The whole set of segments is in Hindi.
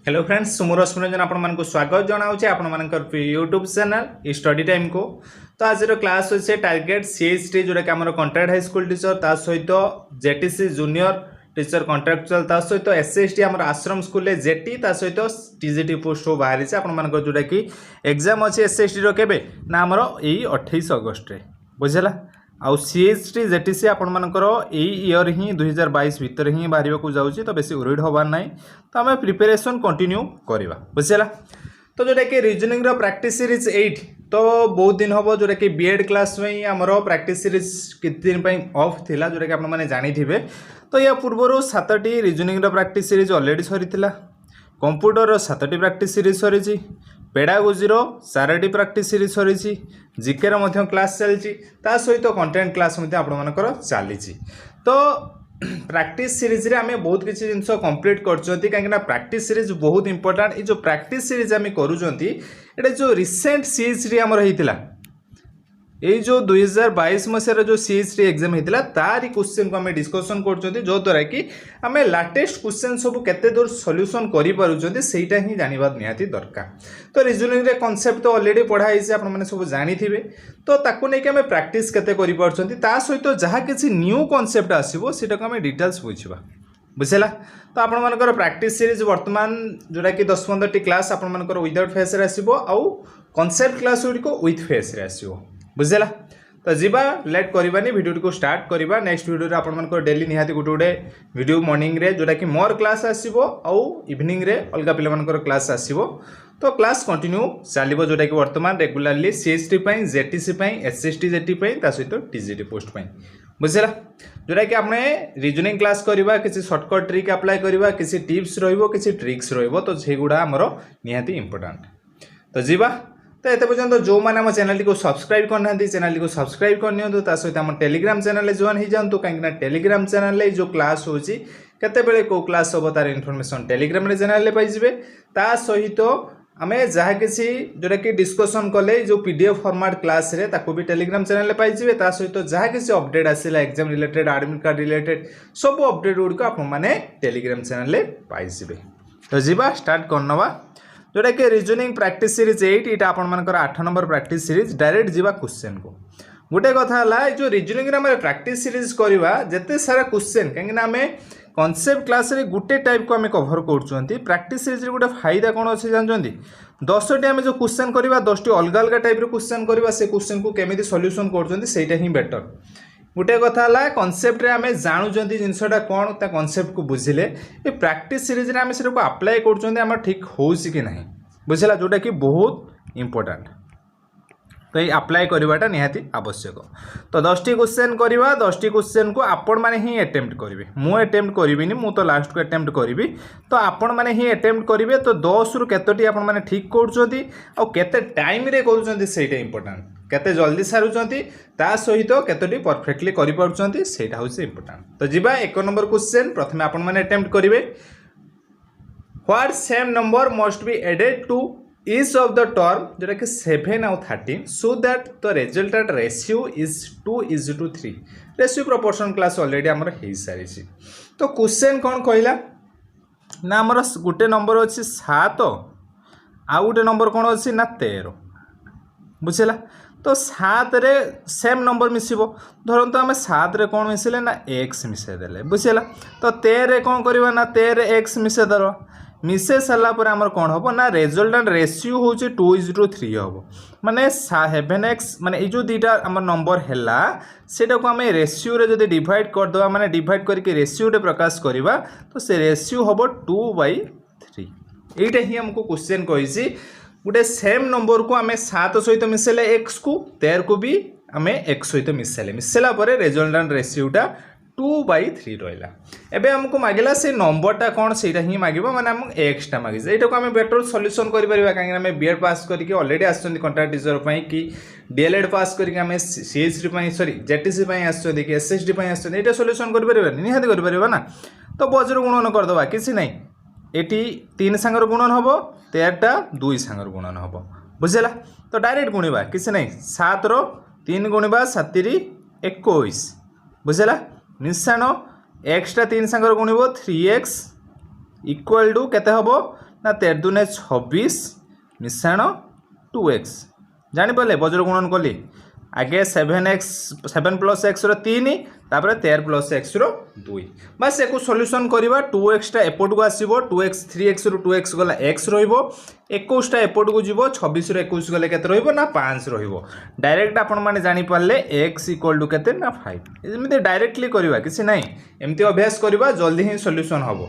हेलो फ्रेंड्स सुमर रश्मिरंजन आपको स्वागत जनाऊे आप यूट्यूब चैनल स्टडी टाइम को। तो आज क्लास अच्छे टारगेट सीएचटी जोटा कि आम कंट्राक्ट हाई स्कूल टीचर ता सहित जेटीसी जूनियर टीचर कंट्राक्चुअल ता सहित एसएसटी आम आश्रम स्कूल जेटी ता सहित टीजीटी पोस्ट बाहरी आप जोटा कि एग्जाम अच्छे एसएसटी रे ना आमर यही 28 अगस्ट बुझेगा आउ सीएचटी जेटीसी आपर इयर ही 2022 भितर ही बाहर को जाऊँगी तो बेसी उरीड हबार ना तो आम प्रिपेरेसन कंटिन्यू करवा बुझेगा। तो जोटा कि रिजनिंग प्रैक्टिस सीरीज 8 तो बहुत दिन हम जोटा कि बीएड क्लास में आमर प्रैक्टिस सीरीज कितने दिन ऑफ थिला जोटा कि आपने जानी थे। तो या पूर्व 7टी रिजनिंग प्रैक्टिस सीरीज ऑलरेडी सरी कंप्यूटर 7टी प्रैक्टिस सीरीज सरी पेडागोजीर 4टी प्रैक्टिस सीरीज सरी जीकेर क्लास चलती सहित कंटेंट क्लास आपंकर चली। तो प्रैक्टिस सीरीज रे आमे बहुत किसी जिनस कंप्लीट करछंती कहीं प्रैक्टिस सीरीज बहुत इंपोर्टेंट। ये जो प्रैक्टिस सीरीज आमे करूछंती एटा जो रिसेंट सीएचटी हमर हेतिला ये जो 2022 मसीहार जो सीएचटी एग्जाम होता तारी क्वेश्चन को आम डिस्कसन कर जो द्वारा कि आम लाटेस्ट क्वेश्चन सब केते दूर सॉल्यूशन करि पारुछंती सेटा ही जानिबा निहाती दरकार। तो रिजनिंग रे कांसेप्ट तो ऑलरेडी पढ़ाई से आप मैंने सब जानी थे तो ताकू नहीं कि आम प्रैक्टिस केते करि पारुछंती ता सहित जहाँ किसी न्यू कांसेप्ट आसीबो सेटा को आम डिटेल्स बुझिबा बुझेला। तो आपनकर प्रैक्टिस सीरीज वर्तमान जोटा कि 10-15टी क्लास आपनकर विदाउट फेस रे आसीबो आउ कांसेप्ट क्लास गुडी विथ फेस रे आसीबो बुझेला। तो जीवा लेट करवानी वीडियो को स्टार्ट करवा। नेक्स्ट वीडियो रे आपण मानकर डेली निहाती गोटे गोटे वीडियो मॉर्निंग रे जोटा कि मोर क्लास आसीबो आउ इवनिंग रे अलगा पिला मानकर क्लास आसीबो। तो क्लास कंटिन्यू चलिबो जोटा कि वर्तमान रेगुलरली सीएचटी पई जेटीसी पई एसएसटी जेटी पई ता सहित टीजीटी पोस्ट पई बुझेला। जोटा कि आपने रीजनिंग क्लास करवा किसी शॉर्टकट ट्रिक अप्लाई करवा किसी टिप्स रहिबो किसी ट्रिक्स रहिबो तो सेगुडा हमरो निहाती इंपोर्टेंट। तो जीवा तो एत पर्यंत जो मैंने आम चैनल को सब्सक्राइब करना चैनल को सब्सक्राइब करनी सहित आम टेलीग्राम चैनल जॉइन हो जातु कहीं टेलीग्राम चैनल जो क्लास होची केते कौ क्लास हम तार इनफॉरमेशन टेलीग्राम चैनल पाइबे ता सहित आम जहाँ किसी जोटा कि डिस्कसन कले जो पीडीएफ फॉर्मेट क्लास रे ताको भी टेलीग्राम चैनल पाइबे ता सहित जहाँ किसी अपडेट आसला exam related admit card related सब अपडेट गुड़िक आपने टेलीग्राम चैनल पाइबे। तो जीवा स्टार्ट करनवा जोटा कि रिजनिंग प्रैक्टिस सीरीज 8 ये आपर 8 नंबर प्रैक्टिस सीरीज डायरेक्ट जीवा क्वेश्चन को गोटे कथा है जो रिजनिंग रे प्रैक्टिस सीरीज करवा जिते सारा क्वेश्चन कहीं आम कॉन्सेप्ट क्लास रे गोटे टाइप को आम कभर कर प्रैक्टिस सीरीज गोटे फायदा कौन अच्छे जानते 10टी आम जो क्वेश्चन करवा 10टी अलग अलग टाइप क्वेश्चन करवा से क्वेश्चन को केमी सॉल्यूशन कर बेटर। गोटे कथा है कॉन्सेप्ट रे आम जानूँ जिनसा कौन ता कॉन्सेप्ट को बुझिले ये प्रैक्टिस सीरीज रे आम से अप्लाई कर ठीक हो कि नहीं बुझेगा जोटा कि बहुत इंपोर्टेंट। तो ये अप्लाई करवाटा निहाती आवश्यक। तो 10टी क्वेश्चन करवा 10टी क्वेश्चन को आपण माने ही अटेम्प्ट करेंगे मु अटेम्प्ट करी मु तो लास्ट को अटेम्प्ट करी तो आपण माने ही अटेम्प्ट करेंगे। तो 10 रु केतोटी आपण माने ठीक करछंती आ केते टाइम रे करछंती सेटा इंपोर्टेंट केते जल्दी सारुचंती ता सहित केतोटी परफेक्टली करि पारुचंती सेटा होछि इंपोर्टेंट। तो जीवा 1 नंबर क्वेश्चन प्रथमे आपण माने अटेम्प्ट करिवे what same number must be added to each of the term जोटा कि 7 और 13 so that the resultant ratio is 2:3 ratio proportion class already आमर हो सारी। तो क्वेश्चन कौन कहला ना आमर गोटे नंबर अच्छी 7 आउ गोटे नंबर कौन अच्छी ना 13 बुझेगा। तो 7 रे सेम नंबर मिसिबो धरंतु आम 7 रे कौन मिसिले ना x मिसेदेले बुझेगा। तो 13 रे कौन करवा ना 13 रे x मिसेदर मिसे सारा पर आमर कौन हम ना रिजल्टेंट रेशियो हूँ 2:3 हम माने 7x माने ये जो दुईटा आम नंबर है सेटा को आम रेशियो रे जदि डिवाइड करदे माने डिवाइड करके रेशियो रे प्रकाश करवा तो से रेशियो हम 2/3 यहीटा ही हमको क्वेश्चन कही गोटे सेम नंबर को आम 7 सहित मिसेले x को 13 को भी आम x सहित मिसेले मिसेला पर रिजल्टेंट रेशियोटा 2/3 रहा। एबे हमको मागिला से नंबरटा कौन से ही मागिबो माने हम एक्सटा मागिजे एटा को हम बेटर सॉल्यूशन करि परिबा काहे हम बीएड पास करके ऑलरेडी आछन कंट्राक्ट टीचर पई कि डीएलएड पास करके हम सीएचडी पई सॉरी जेटीसी पई आछन कि एसएसडी पई आछन एटा सॉल्यूशन करि परिबा निहाती करि परिबा ना। तो बजर गुणन कर दबा किसी नहीं एटी 3 सांगर गुणन हबो 13टा 2 सांगर गुणन हबो बुझेला। तो डायरेक्ट गुणिबा किसी नहीं 7 रो 3 गुणिबा 7 री 21 बुझेला मिशाण एक्सटा 3 सांगर गुणिबो 3x इक्वल टू केते हबो ना 13 दूने 26 मिसाण 2x जानीपारे बज्र गुणन कली आगे 7 प्लस एक्स रीन तापर 13 प्लस एक्स 2 बस एक सल्यूशन करवा 2x एपट को आसो 2x 3x रु 2x गला x रो21 एपट को जीव 26 रु 21 गले के ना 5 डायरेक्ट आपण मैंने जानीपारे x इक्वल टू के ना 5 एमती डायरेक्टली करवा किसी ना एमती अभ्यास करवा जल्दी ही सल्यूशन हम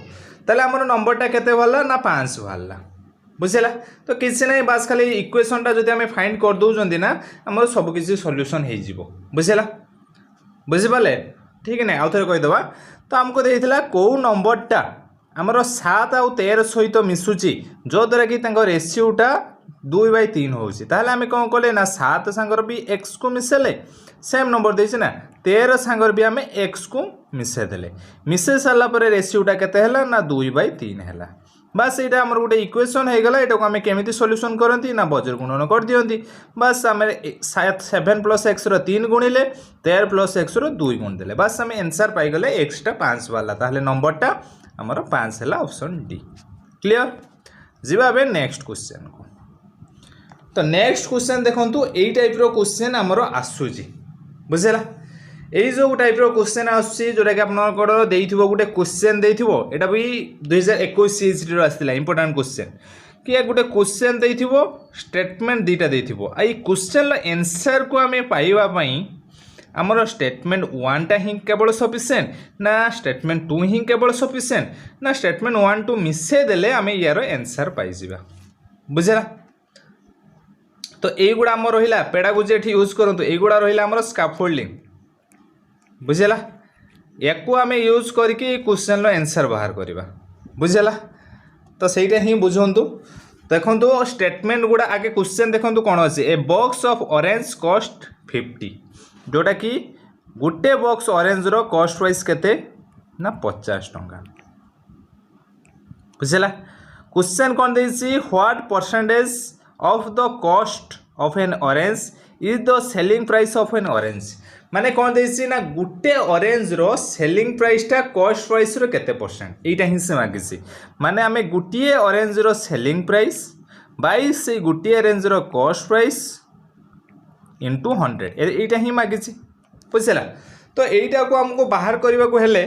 ताले आमर नंबरटा केते बाहरला ना 5 बाहरला बुझेगा तो किसी ना बास खाली इक्वेशनटा जदि आम फाइंड कर दौरान ना आम सबकि सल्यूशन हो बुझेगा बुझिपारे ठीक है आउ थे कहीदे तो आमको देता कौ नंबरटा आमर 7 आउ 13 सहित मिसुची जो द्वारा कि रेसीोटा 2/3 होमें कौन कले ना 7 सांगर भी एक्स को मिसेले सेम नंबर देना ना 13 सांगर भी आम एक्स को मिसेदेले मिसे सारापर रेसीोटा केते ना 2/3 है बस ये आम गोटे इक्वेशन हो गला यहाँ को आम केमी सल्यूशन करती ना बज्र गुणन कर दियंती बस आम 7 प्लस एक्स 3 गुणिले 13 प्लस एक्स 2 गुणिदेले बस आम एनसर पाईगले एक्सटा 5 बाहरला ताहले नंबरटा आमर 5 है ऑप्शन डी क्लियर जीवा बे नेक्स्ट क्वेश्चन को तो नेक्स्ट क्वेश्चन देखो यही टाइप क्वेश्चन आमर आसूची बुझेगा यही जो टाइप क्वेश्चन आसोटा कि आपको गोटे क्वेश्चन देथिबो एटा भी 2021 सीएचडी आसला इंपोर्टेंट क्वेश्चन कि गोटे क्वेश्चन देथिबो स्टेटमेंट दीटा देथिबो आई क्वेश्चन आंसर को आम पाइबा पई आमर स्टेटमेंट 1 टा ही केवल सफिशिएंट ना स्टेटमेंट 2 ही केवल सफिशिएंट ना स्टेटमेंट 1 2 मिसे देले आम यार आंसर पाई जिबा बुझला तो एगुड़ा आम रहा पेडागोजी एठी यूज करंतु एगुड़ा रहा आमर स्कैफोल्डिंग बुझेगा या आम यूज करके क्वेश्चन आंसर बाहर करवा बुझेगा तो सहीटा ही बुझंतु देखो स्टेटमेंट गुड़ा आगे क्वेश्चन देखो कौन अच्छे a box of orange cost 50 जोटा कि गोटे बॉक्स ऑरेंज रो कॉस्ट वाइज केते ना 50 टंका बुझेगा क्वेश्चन कौन देछि what percentage of the cost of an orange is the selling price of an orange माने कौन देछि ना गुटे ऑरेंज रो सेलिंग प्राइस टा कॉस्ट प्राइस रो केते परसेंट एटा ही से मागिछि माने आमे गुटिए ऑरेंज रो सेलिंग प्राइस बाय से गुटिए ऑरेंज रो कॉस्ट प्राइस इनटू 100 एटा ही मागिछि बुझला तो एटा को हमको बाहर करबा को हेले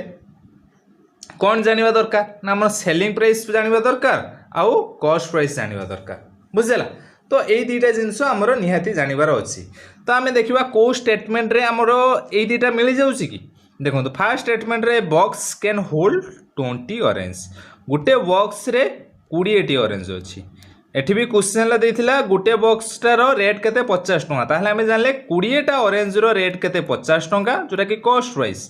कौन जानिबा दरकार ना हमर सेलिंग प्राइस जानिबा दरकार आउ कॉस्ट प्राइस जानिबा दरकार बुझला तो यही दुईटा जिनस आमर निहाती जानवर अच्छी तो आम देखा कौ स्टेटमेंट रे आमर यही दुईटा मिल जाऊँगी कि देखो फास्ट स्टेटमेंट रे बॉक्स कैन होल्ड 20 ऑरेंज गोटे बॉक्स रे 20 ऑरेंज अच्छी एठी भी क्वेश्चन देइथिला गोटे बॉक्स टार रेट केते 50 टंका ताहले आम जानले 20टा ऑरेंज रो रेट केते 50 टंका जोटा कि कॉस्ट प्राइस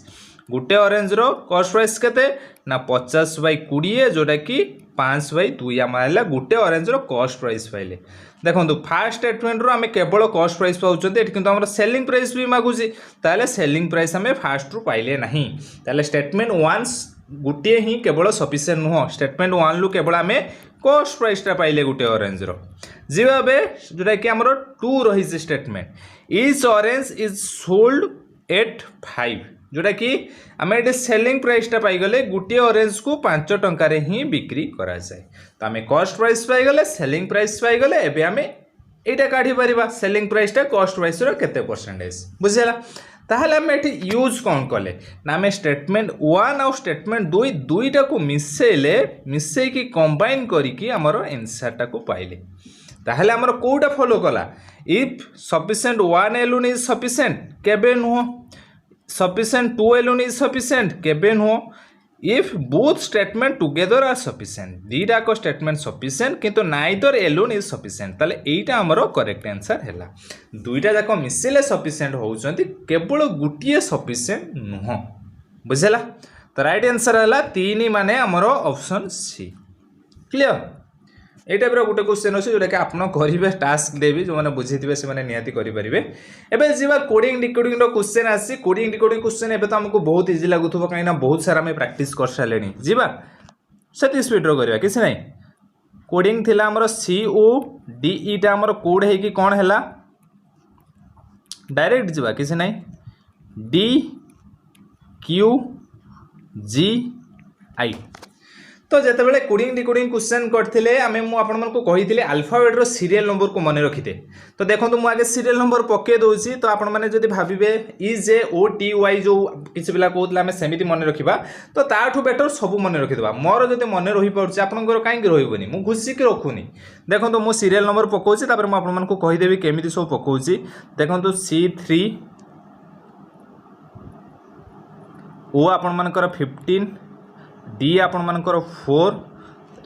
गोटे ऑरेंज रो कॉस्ट प्राइस केते ना 50/20 जोटा कि 5/2 आम गोटे ऑरेंज रो कॉस्ट प्राइस पाइले देखो फास्ट स्टेटमेंट रो आम केवल कॉस्ट प्राइस पाँच किंतु आम सेलिंग प्राइस भी मागुची ताले सेलिंग प्राइस आम फास्ट रू पाइले नहीं ताले स्टेटमेंट 1 गोटे ही केवल सफिशिएंट नुह स्टेटमेंट 1 लु केवल आम कॉस्ट प्राइसटा पाइले गोटे ऑरेंज रो जीवा बे जोटा कि आमर 2 रही statement etch orange is sold at 5 जोटा कि आम ये सेलिंग प्राइसटा पाईगले गोटे ऑरेंज को 5 टंकार ही बिक्री करा जाए तो आम कॉस्ट प्राइस पाईगले सेलिंग प्राइस पाईगले एबे आम एटा काढ़ी परिबा सेलिंग प्राइसटा कॉस्ट प्राइस रो केते परसेंटेज बुझेला ताहले आम एठी यूज कौन कले ना आम स्टेटमेंट 1 और स्टेटमेंट 2 दुईटा को मिसेले मिसे की कंबाइन करिकी हमर आंसरटा को पाइले ताहले हमर कोटा फॉलो कला if sufficient 1 alone is sufficient केबे नुह सफिशिएंट 2 एलोन इज सफिशिएंट केबे नुह if both statement together are sufficient दीटा को स्टेटमेंट सफिशिएंट किंतु नाइदर एलोन इज सफिशिएंट ताले एटा हमरो करेक्ट आंसर हैला दुईटा जाको मिसिले सफिशिएंट होउचंती केवल गुटिए सफिशिएंट नुह बुझला तो राइट आंसर हैला 3 माने हमरो ऑप्शन सी क्लियर ये टाइप गोटे क्वेश्चन अच्छे जोटा कि आप करेंगे टास्क देवी जो मैंने बुझे थे से निहाती करेंगे एवं जी कोडिंग डिकोडिंग क्वेश्चन आसी कोडिंग डिकोडिंग क्वेश्चन एवं तो आमको बहुत इजी लगुव कहीं बहुत सारा आम प्राक्ट कर सारे जीवा से स्पीड करवा किसी ना कोडिंग थी आमर CODE टा आमर कोड है कौन है डायरेक्ट जीवा किसी ना DQGI तो जितेबाला कोडिंग डिकोडिंग क्वेश्चन करते आम आपको कही आल्फाबेट्र सीरियल नंबर को मन रखिथे। तो देखो मुझे आगे सीरियल नंबर पकई दूसरी तो आपने भावे EJOTY जो किसी पिला कहते आम सेमती मन रखा तो ताठू बेटर सब मन रखिदेवा। मोर जब मन रही पार्टी आपंकर कहीं रही मुझे घुषिक रखुनी। देखो तो मुझे सीरियल नंबर पकाऊँगी मुझे कहीदेवी केमी सब पकाऊँगी। देखो C3 O आपण मानकर 15 D आपण मानकर 4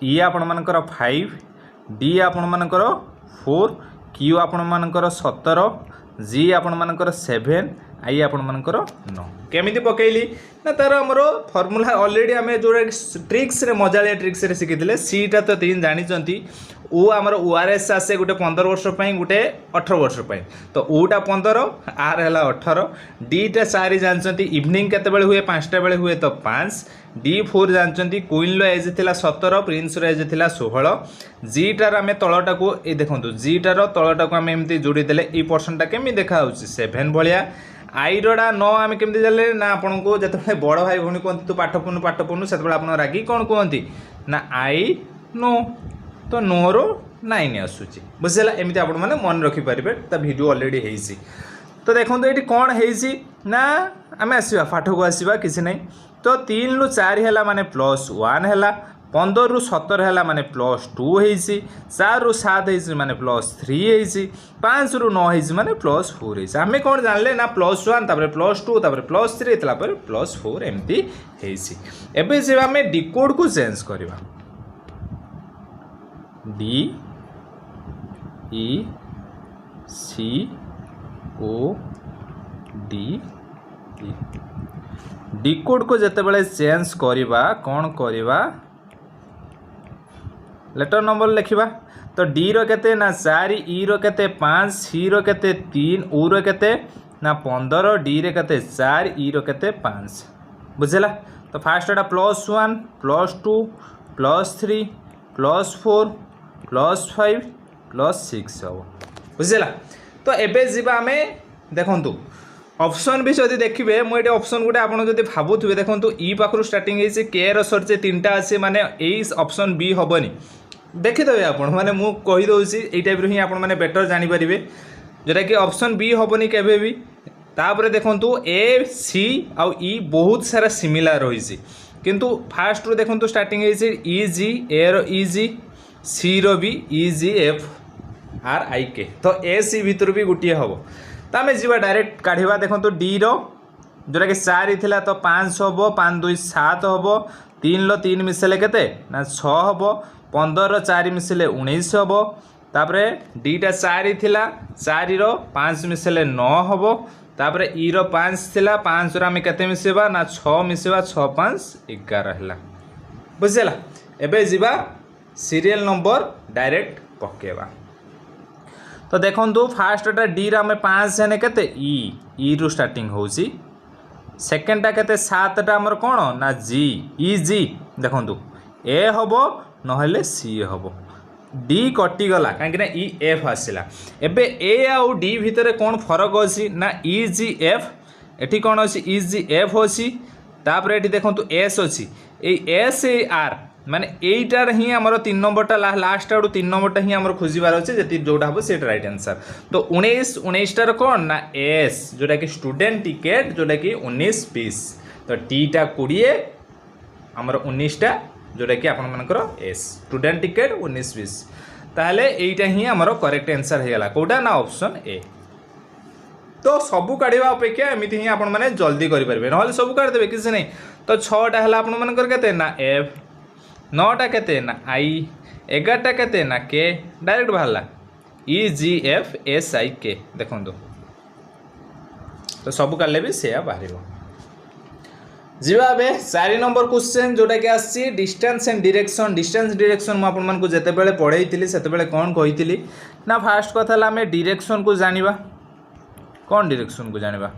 E आपण मानकर 5 D आपण मानकर 4 Q आपण मानकर 17 G आपण मानकर 7 I आपण मानकर 9 केमिति पकेइली ना तार हमरो फार्मूला ऑलरेडी आमे जो ट्रिक्स रे मजालिया ट्रिक्स रे सिखिथिले। सी टा तो तीन जानि चंती ओ हमरो ORS आसे गुटे 15 वर्ष पई गुटे 18 वर्ष पई तो ओ टा 15 आर हला 18 डी टा सारी जानचंती इवनिंग केते बेले हुए 5 टा बेले हुए तो 5 D4 जानचंती क्वीन लो एज थिला 17 प्रिंस रो एज थिला 16 जी टार आमे तळटा को ए देखंतु जी टार तळटा को आमे एमती जोडी देले ई पर्सन टा केमि देखा होउची 7 भलिया आई रोडा 9 आम केमती जाने ना आपन को जिते बड़ भाई भौणी कहते तू पाठ पढ़ु से आप रागी कौन कहती ना आई नो तो नो रो 9 आसूची बुझेगा एमती आप मन रखिपारे ता वीडियो ऑलरेडी होइसी। तो देखो ये कौन है ना आम आसवा पाठ को आसवा किसी नहीं तो 3 रु 4 है माने +1 है 15 रु 17 है माने +2 होइसी 4 रु 7 है माने +3 होइसी 5 रु 9 है माने +4 होइसी। आमे कौन जानले ना +1 तापर +2 तापर +3 तापर +4 एमती होइसी। एबे जे आमे डिकोड को चेंज करबा D E C O D E decode को जते बेले चेंज करबा कौन करबा लेटर नंबर लिखा तो D रो केते ना 4 E रो केते 5 C रो केते 3 O रो केते ना 15 D रे केते 4 E रो केते 5 बुझेला। तो फास्ट एटा +1 +2 +3 +4 +5 +6 हो बुझेला। तो एबे जीवा आमे देखंतु ऑप्शन भी जदि देखिए मुझे ऑप्शन गोटे आप भावुए देखो ई पाखु स्टार्टिंग होती के रसर 3टा अच्छे माने यही ऑप्शन बी हेनी देखीदे आप माने मु कहीदे यही टाइप ही आप बेटर जानीपारे जोटा कि ऑप्शन बी हेनी केवे भी। तापर देखो ए सी आउ ई बहुत सारा सिमिलार रही किंतु फास्ट रू देखो स्टार्टिंग ई जी ए रो ई जी सी रो भी ई जी एफ आर आई के तो ए सी भितर भी गोटे हम तो आम जी डायरेक्ट काढ़ा देखो डी रो जोटा कि 4 थिला तो 5 हम 5 2 7 हम 3 लो 3 मिसेले केते ना 6 हम 15 रो 4 मिसेले 19 हम तापर डी टा 4 थिला 4 रो 5 मिसेले 9 हम तापर ई रो 5 थिला 5 रो आम केते मिसेबा ना 6 मिसेबा 6 5 11 हैला बुझेला। एबे जीवा सीरियल नंबर डायरेक्ट पकेबा तो देखो फास्टा डी रे 5 है केते ई रु स्टार्टिंग होची सेकेंडटा केते 7टा आमर कौन ना जी ई जी देखो ए हम नहले सी हम डी कटिगला कहीं ई एफ आसला। एबे ए आउ डी भितर कौन फरक अच्छी ना ई जी एफ एटी कौन अच्छी ई जी एफ अच्छी तापर ये देखो एस अच्छी एस ए आर माने एटार ही आमर 3 नंबरटा लास्ट आड़ 3 नंबरटा ही आमर खोजबार अच्छे जी जोटा हम से राइट आंसर। तो 19 टार कौन ना एस जोटा कि स्टूडेंट टिकेट जोटा कि 19 पीस तो टी टा 20 आमर 19टा जोटा कि आपर एस स्टूडेंट टिकेट 19 पीस ताहले एटा ही आमर करेक्ट आंसर होगा कौटा ना ऑप्शन ए। तो सबू काढ़ा अपेक्षा एमती ही आपण मैंने जल्दी करेंगे ना सब काढ़ीदेवे किसी नहीं। तो 6टा है आपर के ना एफ 9टा केते ना आई 11टा केते ना के डायरेक्ट बाहरला E G F S I K देखो तो सब काले भी से बाहर जीवा 4 नंबर क्वेश्चन जोटा कि आसी डिस्टेंस एंड डायरेक्शन मुझे आपको जिते बड़े पढ़ाई से कौन कही ना फास्ट कथा आम डायरेक्शन को जानिबा कौन डायरेक्शन को जानिबा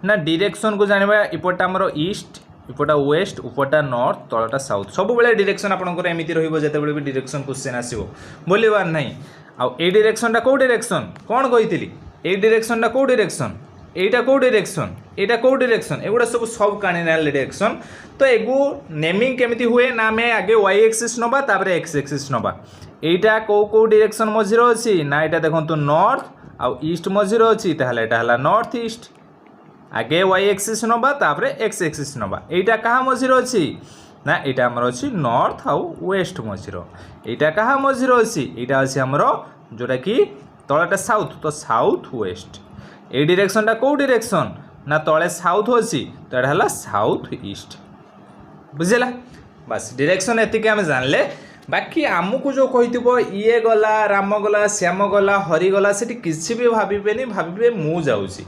ना डायरेक्शन को जानिबा इपटा आमर ईस्ट उपटा वेस्ट उपटा नॉर्थ तलटा साउथ सब बेले डायरेक्शन आपंकर एमती रहिते भी डायरेक्शन क्वेश्चन आसो बोलवार नहीं आउ ए डायरेक्शनटा कौ डायरेक्शन कौन कही ए डायरेक्शनटा कौ डायरेक्शन एटा को डायरेक्शन एटा को डायरेक्शन एगुड़ा सब सब कार्डिनल डायरेक्शन। तो एगु नेमिंग केमिति हुए ना आम आगे वाई एक्सिस नबा तापर एक्स एक्सिस नबा। एटा को डायरेक्शन मझिर अछि ना एटा देखंतु नॉर्थ आउ ईस्ट मझिर अछि ताहले एटा हला नॉर्थ ईस्ट। आगे वाई एक्सिस नबा तापर एक्स एक्सिस नबा। एटा कहा मझिर अछि ना एटा हमर अछि नॉर्थ आउ वेस्ट मझिर। एटा कहा मझिर अछि एटा अछि हमर जोटा कि तळटा साउथ तो साउथ वेस्ट। ए डायरेक्शनटा को डायरेक्शन ना तले साउथ अच्छी तो यहाँ है साउथ ईस्ट। बुझेगा बस डायरेक्शन एतिक आम जानले। बाकी आमको जो कही ये गला राम गला श्याम गला हरि गला से किसी भी भावे भावे मु जाऊँगी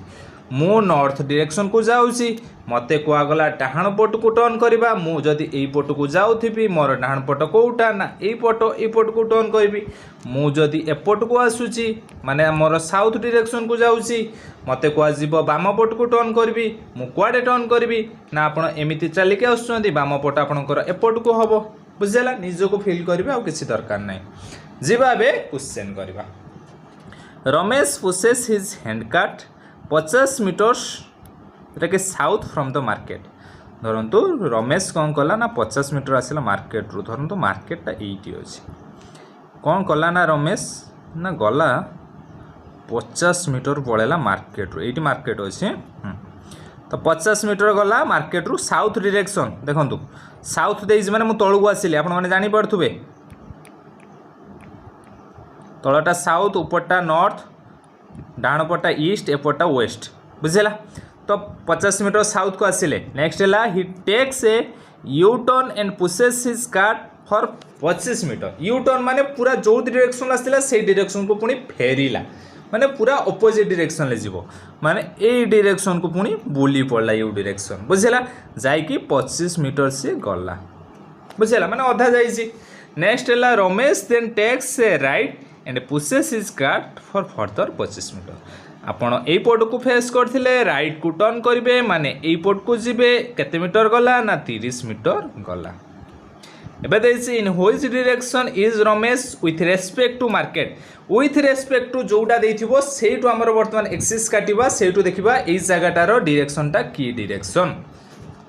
मु नॉर्थ डायरेक्शन को जाऊँगी मते कुआगला डाहाण पट को टर्न करवा मुझे यही पट को जाऊँगी मोर डाहाण पट कौटा ना यही पट को टर्न करी मुझे एपट को आसूची माने मोर साउथ डायरेक्शन को जाऊँगी मते कुआजीव बाम पट को टर्न करी मुझे टर्न करी ना आप एमती चलिके आसुँच बाम पट आपंकर एपट को हम बुझेगा निजको फिल करेंगे आउ किसी दरकार ना जीवा क्वेश्चन करवा। Ramesh pushes his handcart 50 meters के साउथ फ्रॉम द मार्केट। धरतु रमेश कौन कला ना 50 मीटर आसला मार्केट रू धरतु मार्केटा ये अच्छी कौन कला ना रमेश ना गला 50 मीटर पड़ेगा मार्केट रू ये मार्केट अच्छे तो 50 मीटर गला मार्केट रू साउथ डायरेक्शन देखंतु साउथ देइज माने मु तळु आसिली आपण माने जानि पड़थुबे तळटा साउथ उपरटा नॉर्थ डाण पटा ईस्ट एपटा वेस्ट बुझेला। तो 50 मीटर साउथ को आसिले next he he takes a U turn and pushes his cart for 25 meter. U turn माने पूरा जो डायरेक्शन आसला से डायरेक्शन को पुणी फेरिला माने पूरा अपोजिट डायरेक्शन ले जीवो माने ए डायरेक्शन को पुणी बुली पड़ला यू डायरेक्शन बुझेला जाइकी 25 मीटर से गला बुझेला माने अधा जाइसी। नेक्स्ट है Ramesh then takes a right and pushes his cart for further 25 metre. आपण एई पट को फेस करथिले राइट को टर्न करिवे माने एई पट को जिवे केते मीटर गला ना 30 मीटर गला। एबे देछि in which direction is Ramesh with respect to market with respect to जोटा देथिबो सेटु हमर वर्तमान एक्सिस काटिबा सेटु देखिबा एई जगाटार डायरेक्शनटा की डायरेक्शन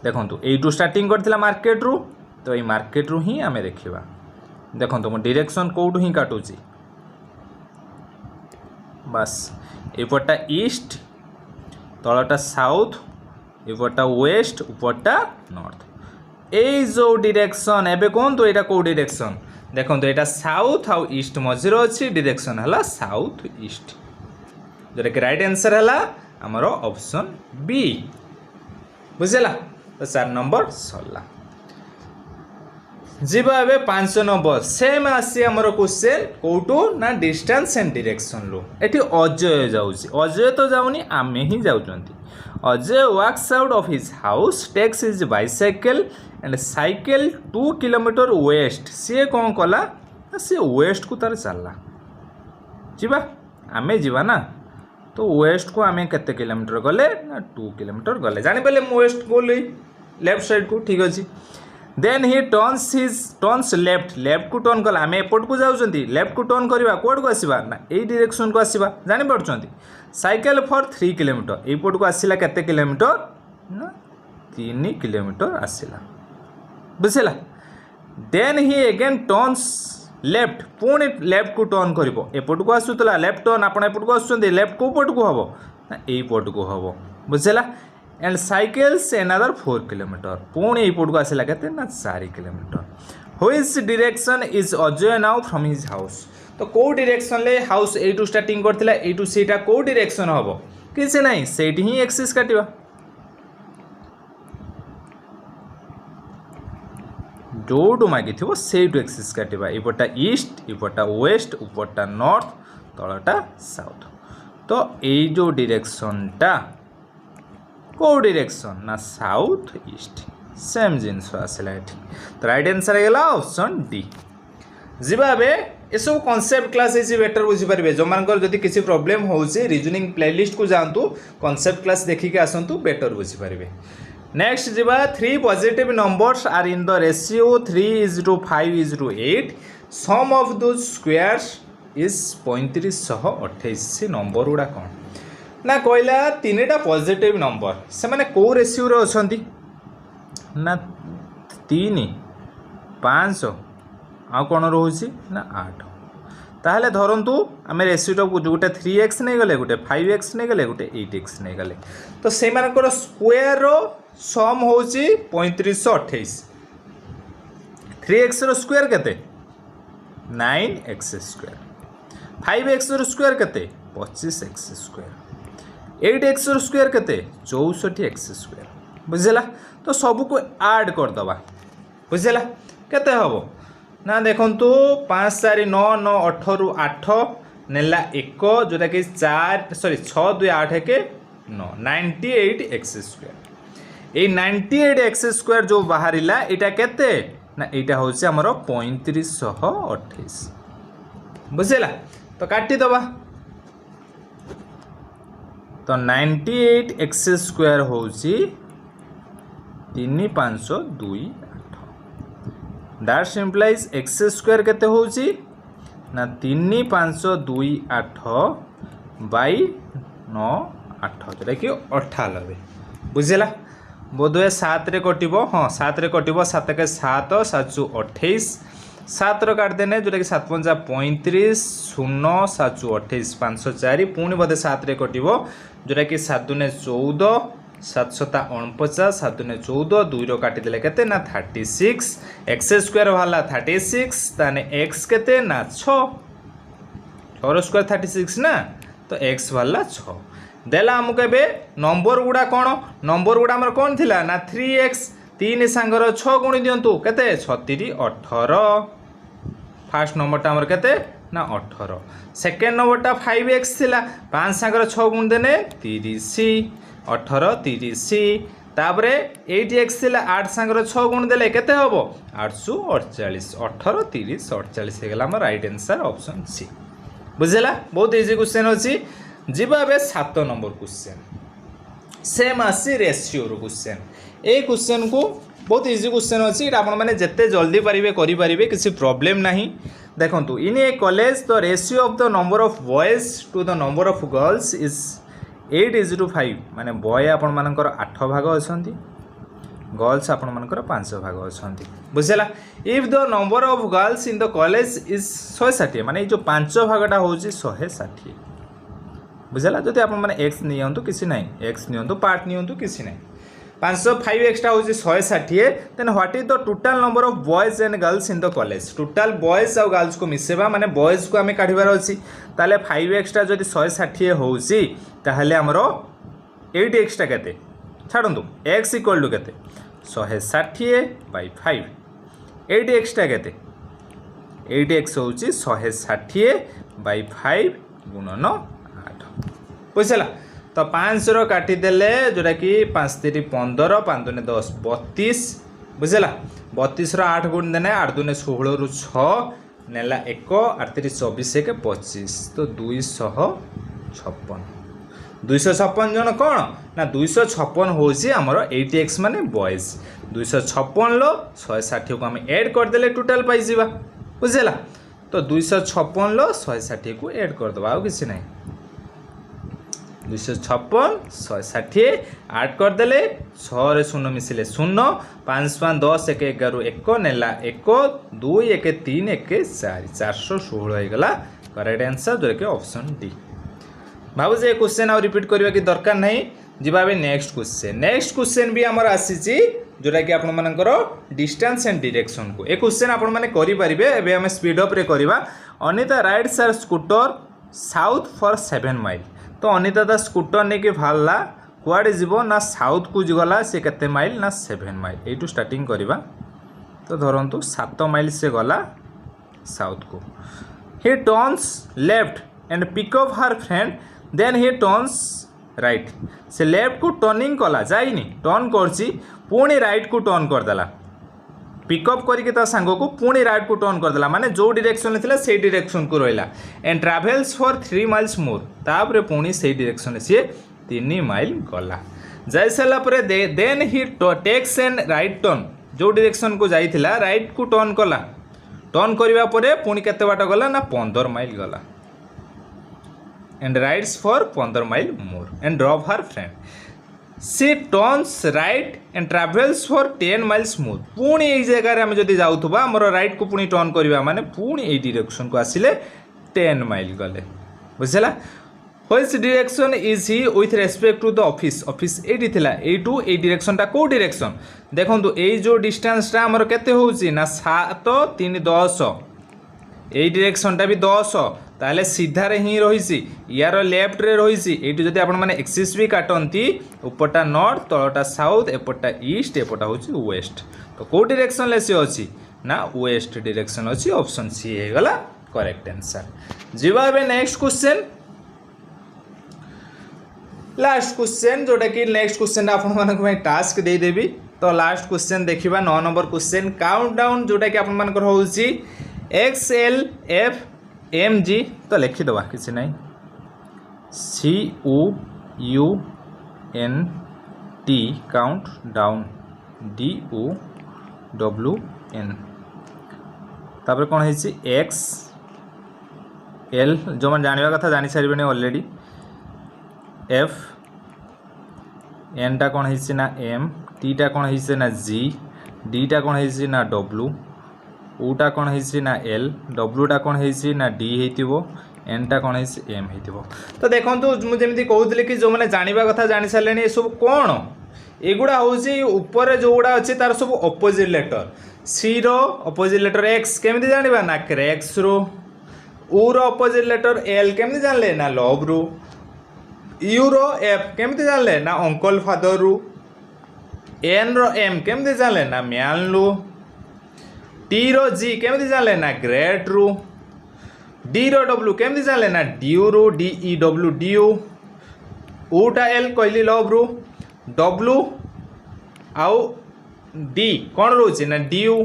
देखंतु एइटु स्टार्टिंग करथिला मार्केट रू तो एई मार्केट रू ही आमे देखिबा देखंतु मो डायरेक्शन कोउटु ही काटुची बस एपटा ईस्ट तलटा साउथ एपटा वेस्ट उपरटा नॉर्थ ए जो डायरेक्शन एबे कोन तो एटा को डायरेक्शन देखो तो एटा साउथ आउ ईस्ट मझिर अच्छी डायरेक्शन है साउथ ईस्ट जोटा कि राइट आंसर है आमर ऑप्शन बी बुझेला। तो 4 नंबर सरला जीवा ए 5 नंबर सेम आसी आमर क्वेश्चन कोटू ना डिस्टेंस एंड डायरेक्शन लो एठी अजय जाउची अजय तो जाउनी आमे ही जाउचंती। Ajay walks out of his house takes his bicycle and cycle 2 kilometer west सी कौन कला सी वेस्ट को तार चलला जीवा आमे जीवा ना तो वेस्ट को आमे केते किलोमीटर गले ना 2 किलोमीटर गले जानि पले वेस्ट गोली लेफ्ट साइड को ठीक अछि। देन ही टर्न्स लेफ्ट को टर्न कला आम एपट को जाऊँगी लेफ्ट को टर्न करवा कौट को आसवा ना यही डायरेक्शन को आसवा जानीपी साइकेल फॉर 3 किलोमीटर एपट को आसला केते किलोमीटर ना 3 किलोमीटर आसला बुझेला। Then he again turns left पुणी लेफ्ट को टर्न कर एपट को आसूला लेफ्ट टर्न आप एपट को आसुँच लेफ्ट को पट को हम ना यही पट को हम बुझेला। एंड साइकेल्स एनादर 4 किलोमीटर पुणी यही पट को आसला के 4 kilometre. Which direction is Ajay now from his house तो कौ डायरेक्शन ले हाउस एटू स्टार्टिंग करथिला एटू सेटा कौ डायरेक्शन हबो किसी नहीं सेठी ही एक्सिस काटिबा जोटू मागी थी सेटू एक्सिस काटिबा एपटा ईस्ट एपटा वेस्ट उपरटा नॉर्थ तलटा साउथ। तो ये जो डायरेक्शनटा कौ डायरेक्शन ना साउथ ईस्ट सेम जिनस आसला एठी तो राइट आंसर है ऑप्शन डी। जीवा बे ये सब कॉन्सेप्ट क्लास है बेटर बुझीपारे जो मान जब किसी प्रॉब्लम हो रीजनिंग प्लेलिस्ट को जातु कॉन्सेप्ट क्लास देखिके आसतु बेटर बुझीपारे। नेक्स्ट जीवा 3 positive numbers are in the ratio 3:5:8 sum of दो स्क्वायर्स इज 3528 से नंबर गुड़ा कौन ना कहला 3टा पॉजिटिव नंबर से माने को रेशियो रे अछंती ना 3 5 आ कौन रोचे ना 8 ताहले धरतु आम रेशियो गोटे 3x नहीं गले गोटे 5x नहीं गले गोटे 8x नहीं गले तो से स्क्वायर रो सम हूँ 3528 3x रो स्क्वायर केते 9x स्क्वायर 5x रो स्क्वायर केते 25x स्क्वायर 8x रो स्क्वायर केते 64x स्क्वायर बुझला तो सब को ऐड कर दबा बुझला केते हबो ना देखंतु 5 4 9 9 18 रु 8 नेला 1 जोटा कि 4 सॉरी 6 2 8 के 9 98x स्क्वायर ए 98x स्क्वायर जो बाहरिला एटा केते ना एटा होचे हमर 3528 बुझला तो काटी दबा तो 98x स्क्वायर होची 3528 दैट इम्प्लाइज एक्स स्क्वायर केते होची ना 3528 बाई 9 8 जोटा कि 98 बुझला बोधे 7 रे कटिबो हाँ 7 रे कटिबो 7 के 7 7 28 7 रो काट देने जोटा कि 7 5 35 0 7 28 504 पुणी बोधे 7 रे कटिबो जोटा कि 7 दुने 14 7 7 49 7 दुने 14 2 रो काटी देले केते ना 36 एक्स स्क्वायर वाला 36 ताने एक्स केते ना 6 रो स्क्वायर 36 ना तो एक्स वाला 6 देला हमको एबे नंबर गुडा कोन नंबर गुडा हमर कोन थिला ना 3x 3 सांगर 6 गुणी दियंतु केते 36 18 फर्स्ट नंबर टा हमर केते ना 18 सेकंड नंबर टा 5x थिला 5 सांगर 6 गुण देने 30 18 30 तापरे 8x थिला 8 सांगर 6 गुण देले केते हबो 848 18 30 48 हेगला हमर राइट आंसर ऑप्शन सी बुझला बहुत इजी क्वेश्चन अछि जीवा बे 7 नंबर क्वेश्चन सेम आसी रेशियो रो क्वेश्चन ए क्वेश्चन को बहुत इजी क्वेश्चन अछि एटा आपण माने जत्ते जल्दी परिबे करि परिबे किसी प्रॉब्लम नाही देखंतु in a college the ratio of the number of boys to the number of girls is 8:5 माने बॉय आपण मानकर 8 भाग अछंती गर्ल्स आपण मानकर 5 भाग अछंती बुझला if the number of girls in the college is 160 माने जो 5 भागटा होची 160 बुझला जति आपण माने x नियंतु किसी नाही x नियंतु पार्ट नियंतु किसी नाही 505 एक्स्ट्रा होची 160 then what is the total number of boys and girls in the college total boys और गर्ल्स को मिसेबा माने बॉयज को हमें काढिबार अछि ताले 5 एक्स्ट्रा जति 160 होची ताहले हमरो 8 एक्स्ट्रा केते छाडंतु x इक्वल टू केते 160 बाय 5 8 एक्स्ट्रा केते 8x होची 160 बाय 5 गुणन 8 बुझला तो 5 रो काटी देले जोटा कि 5 3 15 5 2 10 32 बुझला 32 रो 8 गुण देने 8 2 16 रु 6 नेला 1 8 3 24 1 25 तो 256 256 जन कौन ना 256 होची हमर 8x माने बॉयज 256 लो 160 को हम ऐड कर देले टोटल पाई जीवा बुझला तो 256 लो 160 को ऐड कर दबा आ किसी नहीं 256 160 8 कर देले 6 रे 0 मिसिले 0 5 5 10 1 11 1 नेला 1 2 1 3 1 4 416 हो गला करेक्ट आंसर जो कि ऑप्शन डी भाबु जे क्वेश्चन आ रिपीट करबा की दरकार नहीं जिबा बे नेक्स्ट क्वेश्चन भी हमर आसी जोटा कि आपण मानकर डिस्टेंस एंड डायरेक्शन को ए क्वेश्चन आपण माने करि परिबे एबे हम स्पीड अप रे करबा Anita rides her scooter south for 7 mile तो अनिता दा स्कूटर ने के भाला कुआडे जीवो ना साउथ को गला से केते माइल ना 7 माइल एटू स्टार्टिंग करबा तो धरंतु 7 माइल से गला साउथ को he turns left and pick up her friend then he turns right से लेफ्ट को टर्निंग कला जाइनी टर्न करची पुणी राइट को टर्न कर देला पिकअप करके ता सांग को पुणी राइट को टर्न कर देला माने जो डायरेक्शन थिला से डायरेक्शन को रहला एंड ट्रैवल्स फॉर 3 माइल्स मोर तापरे पुणी से डायरेक्शन से 3 माइल गला जाय सला परे then he takes and right turn जो डायरेक्शन को जाइथिला राइट को टर्न कला टर्न करबा परे पुणी केते बाट गला ना 15 माइल गला and rides for 15 miles more and drove her friend. She turns right and travels for 10 miles more. पुणी यही जगह आम जदि जाऊथुबा हमर राइट को पुणी टर्न करबा माने पुणी एई डायरेक्शन को आसिले 10 माइल गले बुझला. Which direction is he with respect to the office? Office eighty थिला एटू ए डायरेक्शन टा को डायरेक्शन देखंतु एई जो डिस्टेंस टा हमर केते होउची ना 7 3 10 एई डायरेक्शन टा भी 10 ताले सीधा रे ही रहिसी यार लेफ्ट रे रहिसी एटू जदि आपण माने एक्सिस भी काटंती ऊपरटा नॉर्थ तळटा साउथ एपटा ईस्ट एपटा होची वेस्ट तो को डायरेक्शन ले से अछि ना वेस्ट डायरेक्शन अछि ऑप्शन सी हे गला करेक्ट आंसर. जीवा बे नेक्स्ट क्वेश्चन लास्ट क्वेश्चन जोटा कि नेक्स्ट क्वेश्चन आपण मानक में टास्क दे देबी तो लास्ट क्वेश्चन देखिबा 9 नंबर क्वेश्चन काउंटडाउन जोटा कि आपण मानक होउची XL F M G तो लिखि दबा किसी नहीं COUNT काउंट डाउन DOWN तापर कौन है XL जो मैं जानवा कथा जानी सारे ऑलरेडी F N टा कौन है ना M T टा कौन है ना G D टा कौन है ना W U टा कौन है ना L W टा कौन है ना D हेतिबो N टा कौन है M हेतिबो. तो देखंतु मुझे जेमती कहउतले कि जो माने जानिबा कथा जानि सारलेनी ए सब कोन एगुडा होउची ऊपर जो गुडा अछि तार सब ऑपोजिट लेटर C रो ऑपोजिट लेटर X केमिति जानिबा ना क्रेक्स रो U रो ऑपोजिट लेटर L केमिति जानले ना लव रो U रो F केमिति जानले ना अंकल फादर रो N रो M केमिति जानले ना म्यान रो T रो G केमिति जानले ना ग्रेट रो D रो W केमिति जानले ना ड्यू रो DEW ड्यू U टा L कहली लव रो W आउ D कौन रोचे ना ड्यू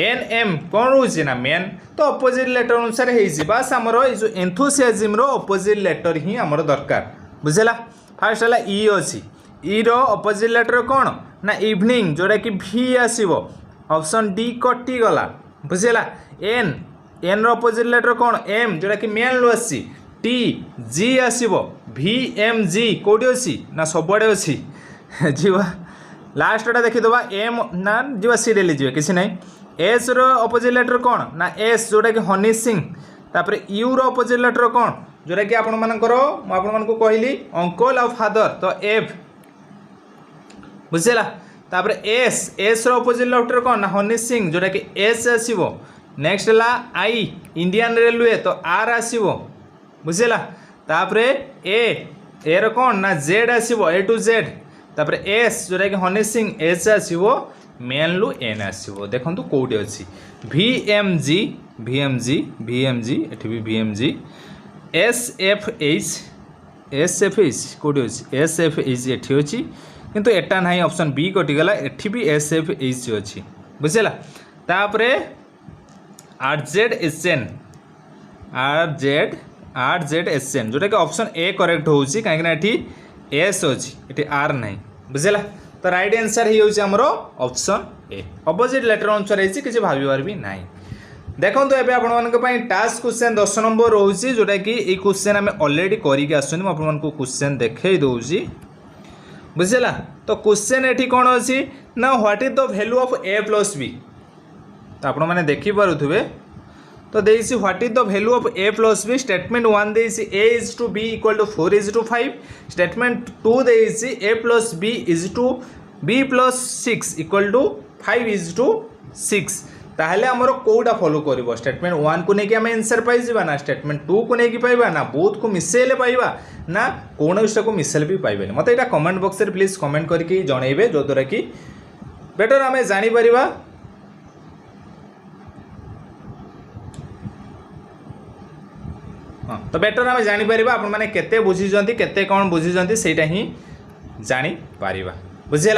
N M कौन रोचे ना मेन तो ऑपोजिट लेटर अनुसार हेइछि बस हमरो ए जो एंथुसियाज्म रो ऑपोजिट लेटर ही हमरो दरकार बुझला. फर्स्ट हला E अछि E रो ऑपोजिट लेटर कौन ना इवनिंग जोड़ा कि V आसीबो ऑप्शन D कटि गला बुझला. N रो ऑपोजिट लेटर कौन M जोड़ा कि मेन लो आसी T G आसीबो VMG कोडी अछि ना सबडे अछि जीवा लास्ट टा देखि दबा M ना जीवा C ले लीजिए किसी नहीं. S रो ऑपोजिट लेटर कौन ना S जोड़ा कि हनी सिंह तापर U रो ऑपोजिट लेटर कौन जोड़ा कि आपण मानकर आपण मान को कहली अंकल और फादर तो F बुझला. तापर S रो ऑपोजिट लेटर कौन ना हनी सिंह जोड़ा कि S आसीबो. नेक्स्ट ला I इंडियन रेलवे तो R आसीबो बुझला. तापर A रो कौन ना Z आसीबो A to Z तापर S जोड़ा कि हनी सिंह S आसीबो मेन लु N आसीबो. देखंतु कोडी अछि VMG एठी भी VMG SFH कोडी अछि SFH एठी अछि किंतु एटा नाही ऑप्शन बी कटि गला एठी भी SFH अछि बुझला. तापरे RZSN जोटा कि ऑप्शन ए करेक्ट होउछि काहे कि एठी S अछि एठी R नाही बुझला. तो राइट आंसर ही होउछि हमरो ऑप्शन ए ऑपोजिट लेटर अनुसार हेछि किछि भाबिबार भी नाही. देखंतु एबे आपण मानक पई टास्क क्वेश्चन 10 नंबर होउछि जोटा कि ए क्वेश्चन हमें ऑलरेडी करि के आछन म आपण मानको क्वेश्चन देखेइ दोउछि बुझला. तो क्वेश्चन एठी कोन अछि ना what is the value of a plus b तो आपण माने देखि पारुथबे तो देइछि what is the value of a plus b statement 1 देइछि a is to b equal to 4 is to 5 statement 2 देइछि a plus b is to b plus 6 equal to 5 is to 6 ताहले हमरो कोडा फॉलो करबो स्टेटमेंट 1 को नेकी हम आंसर पाइ जिबा ना स्टेटमेंट 2 को नेकी पाइबा ना बोथ को मिसेले पाइबा ना कोन विषय को मिसेले भी पाइबे. मते एटा कमेंट बॉक्स रे प्लीज कमेंट करके जणैबे जो द्वारा कि बेटर हमें जानि परिबा. हाँ तो बेटर आम जापर आपण मैंने केते बुझी केते कौन बुझी सेटा ही जानी पारिबा बुझेला.